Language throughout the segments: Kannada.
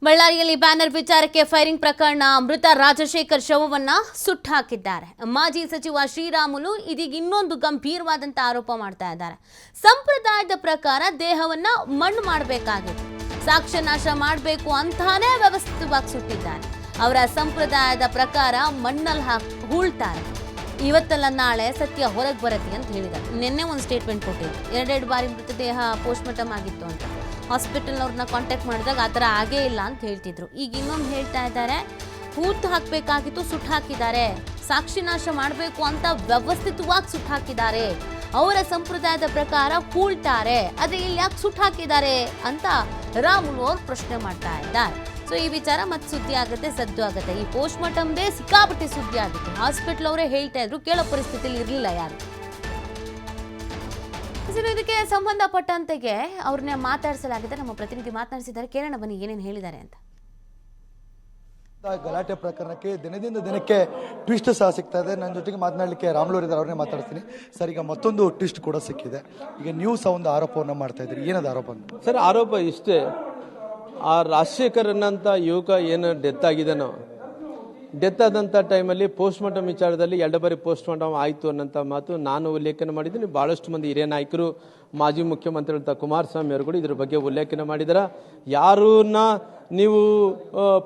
ಬಳ್ಳಾರಿಯಲ್ಲಿ ಬ್ಯಾನರ್ ವಿಚಾರಕ್ಕೆ ಫೈರಿಂಗ್ ಪ್ರಕರಣ ಮೃತ ರಾಜಶೇಖರ್ ಶವವನ್ನ ಸುಟ್ಟು ಹಾಕಿದ್ದಾರೆ. ಮಾಜಿ ಸಚಿವ ಶ್ರೀರಾಮುಲು ಇದೀಗ ಇನ್ನೊಂದು ಗಂಭೀರವಾದಂತ ಆರೋಪ ಮಾಡ್ತಾ ಇದ್ದಾರೆ. ಸಂಪ್ರದಾಯದ ಪ್ರಕಾರ ದೇಹವನ್ನ ಮಣ್ಣು ಮಾಡಬೇಕಾಗಿತ್ತು, ಸಾಕ್ಷ್ಯ ನಾಶ ಮಾಡಬೇಕು ಅಂತಾನೆ ವ್ಯವಸ್ಥಿತವಾಗಿ ಸುಟ್ಟಿದ್ದಾರೆ. ಅವರ ಸಂಪ್ರದಾಯದ ಪ್ರಕಾರ ಮಣ್ಣಲ್ಲಿ ಹೂಳ್ತಾರೆ. ಇವತ್ತಲ್ಲ ನಾಳೆ ಸತ್ಯ ಹೊರಗೆ ಬರುತ್ತೆ ಅಂತ ಹೇಳಿದ್ದಾರೆ. ನಿನ್ನೆ ಒಂದು ಸ್ಟೇಟ್ಮೆಂಟ್ ಕೊಟ್ಟಿದ್ರು, ಎರಡೆರಡು ಬಾರಿ ಮೃತದೇಹ ಪೋಸ್ಟ್ಮಾರ್ಟಮ್ ಆಗಿತ್ತು ಅಂತ. ಹಾಸ್ಪಿಟಲ್ನವ್ರನ್ನ ಕಾಂಟ್ಯಾಕ್ಟ್ ಮಾಡಿದಾಗ ಆ ಥರ ಆಗೇ ಇಲ್ಲ ಅಂತ ಹೇಳ್ತಿದ್ರು. ಈಗ ಇನ್ನೊಂದು ಹೇಳ್ತಾ ಇದ್ದಾರೆ, ಹೂತು ಹಾಕಬೇಕಾಗಿತ್ತು, ಸುಟ್ಟು ಹಾಕಿದ್ದಾರೆ. ಸಾಕ್ಷಿ ನಾಶ ಮಾಡಬೇಕು ಅಂತ ವ್ಯವಸ್ಥಿತವಾಗಿ ಸುಟ್ಟು ಹಾಕಿದ್ದಾರೆ. ಅವರ ಸಂಪ್ರದಾಯದ ಪ್ರಕಾರ ಹೂಳ್ತಾರೆ, ಅದೇ ಇಲ್ಲಿ ಯಾಕೆ ಸುಟ್ಟು ಹಾಕಿದ್ದಾರೆ ಅಂತ ರಾಮುಲು ಅವರು ಪ್ರಶ್ನೆ ಮಾಡ್ತಾ ಇದ್ದಾರೆ. ಸೊ ಈ ವಿಚಾರ ಮತ್ತೆ ಸುದ್ದಿ ಆಗುತ್ತೆ, ಸದ್ದು ಆಗುತ್ತೆ. ಈ ಪೋಸ್ಟ್ಮಾರ್ಟಮ್ದೇ ಸಿಕ್ಕಾಪಟ್ಟೆ ಸುದ್ದಿ ಆಗುತ್ತೆ. ಹಾಸ್ಪಿಟಲ್ ಅವರೇ ಹೇಳ್ತಾ ಇದ್ರು, ಕೇಳೋ ಪರಿಸ್ಥಿತಿಯಲ್ಲಿ ಇರಲಿಲ್ಲ ಯಾರು. ಇದಕ್ಕೆ ಸಂಬಂಧಪಟ್ಟಂತೆಗೆ ಅವ್ರನ್ನ ಮಾತಾಡಿಸಲಾಗಿದೆ. ನಮ್ಮ ಪ್ರತಿನಿಧಿ ಮಾತನಾಡಿಸಿದ್ದಾರೆ, ಕೇಳೋಣ ಬನ್ನಿ ಏನೇನು ಹೇಳಿದ್ದಾರೆ ಅಂತ. ಗಲಾಟೆ ಪ್ರಕರಣಕ್ಕೆ ದಿನದಿಂದ ದಿನಕ್ಕೆ ಟ್ವಿಸ್ಟ್ ಸಹ ಸಿಗ್ತಾ ಇದೆ. ನನ್ನ ಜೊತೆಗೆ ಮಾತನಾಡಲಿಕ್ಕೆ ರಾಮುಲು ಇದ್ದಾರೆ, ಅವ್ರನ್ನೇ ಮಾತಾಡ್ತೀನಿ. ಸರ್, ಈಗ ಮತ್ತೊಂದು ಟ್ವಿಸ್ಟ್ ಕೂಡ ಸಿಕ್ಕಿದೆ. ಈಗ ನೀವು ಸಹ ಒಂದು ಆರೋಪವನ್ನು ಮಾಡ್ತಾ ಇದ್ದೀರಿ, ಏನದು ಆರೋಪ ಅಂತ? ಸರ್, ಆರೋಪ ಇಷ್ಟೇ, ಆ ರಾಜಶೇಖರ್ ಅನ್ನಂತ ಯುವಕ ಏನು ಡೆತ್ ಆಗಿದನೋ, ಡೆತ್ ಆದಂಥ ಟೈಮಲ್ಲಿ ಪೋಸ್ಟ್ಮಾರ್ಟಮ್ ವಿಚಾರದಲ್ಲಿ 2 ಬಾರಿ ಪೋಸ್ಟ್ಮಾರ್ಟಮ್ ಆಯಿತು ಅನ್ನೋಂಥ ಮಾತು ನಾನು ಉಲ್ಲೇಖನ ಮಾಡಿದ್ದೀನಿ. ಭಾಳಷ್ಟು ಮಂದಿ ಹಿರಿಯ ನಾಯಕರು, ಮಾಜಿ ಮುಖ್ಯಮಂತ್ರಿಗಳಂತ ಕುಮಾರಸ್ವಾಮಿ ಅವರು ಕೂಡ ಇದ್ರ ಬಗ್ಗೆ ಉಲ್ಲೇಖನ ಮಾಡಿದ್ದಾರೆ. ಯಾರನ್ನ ನೀವು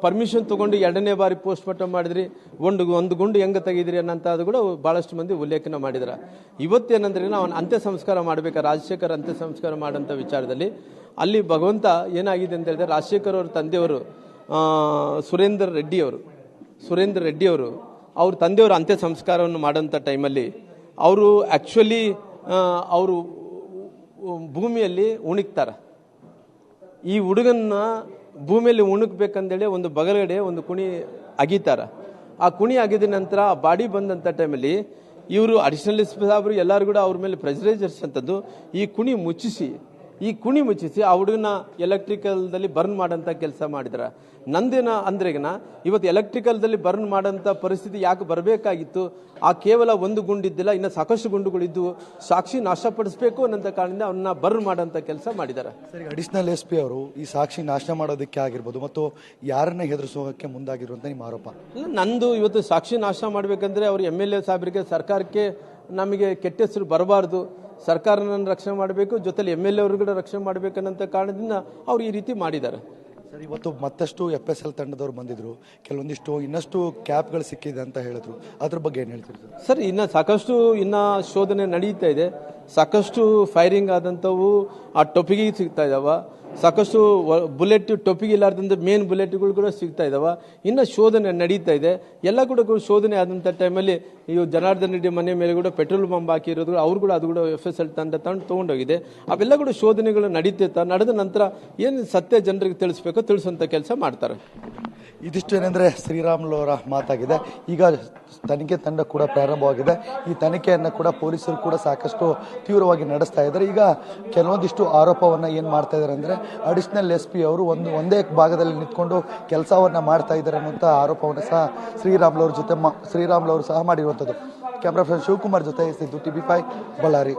ಪರ್ಮಿಷನ್ ತೊಗೊಂಡು 2ನೇ ಬಾರಿ ಪೋಸ್ಟ್ಮಾರ್ಟಮ್ ಮಾಡಿದ್ರಿ, ಒಂದು ಗುಂಡು ಹೆಂಗೆ ತೆಗಿದ್ರಿ ಅನ್ನೋಂಥದ್ದು ಕೂಡ ಭಾಳಷ್ಟು ಮಂದಿ ಉಲ್ಲೇಖನ ಮಾಡಿದ್ದಾರೆ. ಇವತ್ತೇನಂದ್ರೆ ಅವನು ಅಂತ್ಯ ಸಂಸ್ಕಾರ ಮಾಡಬೇಕಾ, ರಾಜಶೇಖರ್ ಅಂತ್ಯ ಸಂಸ್ಕಾರ ಮಾಡೋಂಥ ವಿಚಾರದಲ್ಲಿ ಅಲ್ಲಿ ಭಗವಂತ ಏನಾಗಿದೆ ಅಂತ ಹೇಳಿದ್ರೆ, ರಾಜಶೇಖರ್ ಅವ್ರ ತಂದೆಯವರು ಸುರೇಂದ್ರ ರೆಡ್ಡಿ ಅವರು ಅವ್ರ ತಂದೆಯವರು ಅಂತ್ಯ ಸಂಸ್ಕಾರವನ್ನು ಮಾಡೋಂಥ ಟೈಮಲ್ಲಿ ಅವರು ಆ್ಯಕ್ಚುಲಿ ಅವರು ಭೂಮಿಯಲ್ಲಿ ಉಣುಕ್ತಾರೆ. ಈ ಹುಡುಗನ್ನ ಭೂಮಿಯಲ್ಲಿ ಉಣುಕ್ಬೇಕಂದೇಳಿ ಒಂದು ಬಗಲಗಡೆ ಒಂದು ಕುಣಿ ಅಗಿತಾರೆ. ಆ ಕುಣಿ ಅಗಿದ ನಂತರ ಆ ಬಾಡಿ ಬಂದಂಥ ಟೈಮಲ್ಲಿ ಇವರು ಅಡಿಷನಲ್ ಸಾಬ್ರು ಎಲ್ಲರೂ ಕೂಡ ಅವ್ರ ಮೇಲೆ ಪ್ರೆಷರೈಸರ್ಸ್ ಅಂತದ್ದು ಈ ಕುಣಿ ಮುಚ್ಚಿಸಿ ಆ ಹುಡುಗನ ಎಲೆಕ್ಟ್ರಿಕಲ್ದಲ್ಲಿ ಬರ್ನ್ ಮಾಡೋಂಥ ಕೆಲಸ ಮಾಡಿದ್ದಾರೆ. ನಂದೇನ ಅಂದ್ರೆಗನ ಇವತ್ತು ಎಲೆಕ್ಟ್ರಿಕಲ್ದಲ್ಲಿ ಬರ್ನ್ ಮಾಡೋಂಥ ಪರಿಸ್ಥಿತಿ ಯಾಕೆ ಬರಬೇಕಾಗಿತ್ತು? ಆ ಕೇವಲ ಒಂದು ಗುಂಡಿದ್ದಿಲ್ಲ, ಇನ್ನು ಸಾಕಷ್ಟು ಗುಂಡುಗಳಿದ್ದು, ಸಾಕ್ಷಿ ನಾಶಪಡಿಸಬೇಕು ಅನ್ನೋಂಥ ಕಾರಣದಿಂದ ಅವನ್ನ ಬರ್ನ್ ಮಾಡೋಂಥ ಕೆಲಸ ಮಾಡಿದ್ದಾರೆ. ಸರಿ, ಅಡಿಷನಲ್ SP ಅವರು ಈ ಸಾಕ್ಷಿ ನಾಶ ಮಾಡೋದಕ್ಕೆ ಆಗಿರ್ಬೋದು ಮತ್ತು ಯಾರನ್ನ ಹೆದರಿಸೋಕೆ ಮುಂದಾಗಿರುವಂತ ನಿಮ್ಮ ಆರೋಪ? ನಂದು ಇವತ್ತು ಸಾಕ್ಷಿ ನಾಶ ಮಾಡಬೇಕಂದ್ರೆ ಅವರು MLA ಸಾಹೇಬರಿಗೆ, ಸರ್ಕಾರಕ್ಕೆ ನಮಗೆ ಕೆಟ್ಟ ಹೆಸರು ಬರಬಾರ್ದು, ಸರ್ಕಾರನ ರಕ್ಷಣೆ ಮಾಡಬೇಕು, ಜೊತೆಲಿ MLA ಅವರು ಕೂಡ ರಕ್ಷಣೆ ಮಾಡಬೇಕನ್ನಂಥ ಕಾರಣದಿಂದ ಅವ್ರು ಈ ರೀತಿ ಮಾಡಿದ್ದಾರೆ. ಸರ್, ಇವತ್ತು ಮತ್ತಷ್ಟು FSL ತಂಡದವ್ರು ಬಂದಿದ್ರು, ಇನ್ನಷ್ಟು ಕ್ಯಾಪ್ಗಳು ಸಿಕ್ಕಿದೆ ಅಂತ ಹೇಳಿದ್ರು, ಅದ್ರ ಬಗ್ಗೆ ಏನು ಹೇಳ್ತೀರಿ ಸರ್? ಸಾಕಷ್ಟು ಶೋಧನೆ ನಡೀತಾ ಇದೆ. ಸಾಕಷ್ಟು ಫೈರಿಂಗ್ ಆದಂಥವು ಆ ಟೊಪಿಗೆ ಸಿಗ್ತಾ ಇದಾವ. ಸಾಕಷ್ಟು ಬುಲೆಟ್ ಟೊಪಿಗೆ ಇಲ್ಲಾರ್ದಂಥ ಮೇನ್ ಬುಲೆಟ್ಗಳು ಕೂಡ ಸಿಗ್ತಾ ಇದಾವ. ಇನ್ನು ಶೋಧನೆ ನಡೀತಾ ಇದೆ. ಎಲ್ಲ ಕೂಡ ಶೋಧನೆ ಆದಂಥ ಟೈಮಲ್ಲಿ ಇವು ಜನಾರ್ದನ್ ರೆಡ್ಡಿ ಮನೆ ಮೇಲೆ ಕೂಡ ಪೆಟ್ರೋಲ್ ಬಾಂಬ್ ಹಾಕಿರೋದು, ಅವ್ರು ಕೂಡ ಅದು ಕೂಡ FSL ತಂಡ ತೊಗೊಂಡೋಗಿದೆ. ಅವೆಲ್ಲ ಕೂಡ ಶೋಧನೆಗಳು ನಡೆದ ನಂತರ ಏನು ಸತ್ಯ ಜನರಿಗೆ ತಿಳಿಸ್ಬೇಕೋ ತಿಳಿಸುವಂಥ ಕೆಲಸ ಮಾಡ್ತಾರೆ. ಇದಿಷ್ಟು ಏನಂದ್ರೆ ಶ್ರೀರಾಮುಲು ಅವರ ಮಾತಾಗಿದೆ. ಈಗ ತನಿಖೆ ತಂಡ ಕೂಡ ಪ್ರಾರಂಭವಾಗಿದೆ. ಈ ತನಿಖೆಯನ್ನು ಕೂಡ ಪೊಲೀಸರು ಕೂಡ ಸಾಕಷ್ಟು ತೀವ್ರವಾಗಿ ನಡೆಸ್ತಾ ಇದ್ದಾರೆ. ಈಗ ಕೆಲವೊಂದಿಷ್ಟು ಆರೋಪವನ್ನ ಏನ್ ಮಾಡ್ತಾ ಇದ್ದಾರೆ ಅಂದ್ರೆ, ಅಡಿಷನಲ್ SP ಅವರು ಒಂದೇ ಭಾಗದಲ್ಲಿ ನಿಂತ್ಕೊಂಡು ಕೆಲಸವನ್ನ ಮಾಡ್ತಾ ಇದ್ದಾರೆ ಅನ್ನುವಂಥ ಆರೋಪವನ್ನು ಸಹ ಶ್ರೀರಾಮುಲು ಅವರು ಸಹ ಮಾಡಿರುವಂಥದ್ದು. ಕ್ಯಾಮ್ರಾ ಪರ್ಸನ್ ಶಿವಕುಮಾರ್ ಜೊತೆ ಸಿದ್ದು, TV5 ಬಳ್ಳಾರಿ.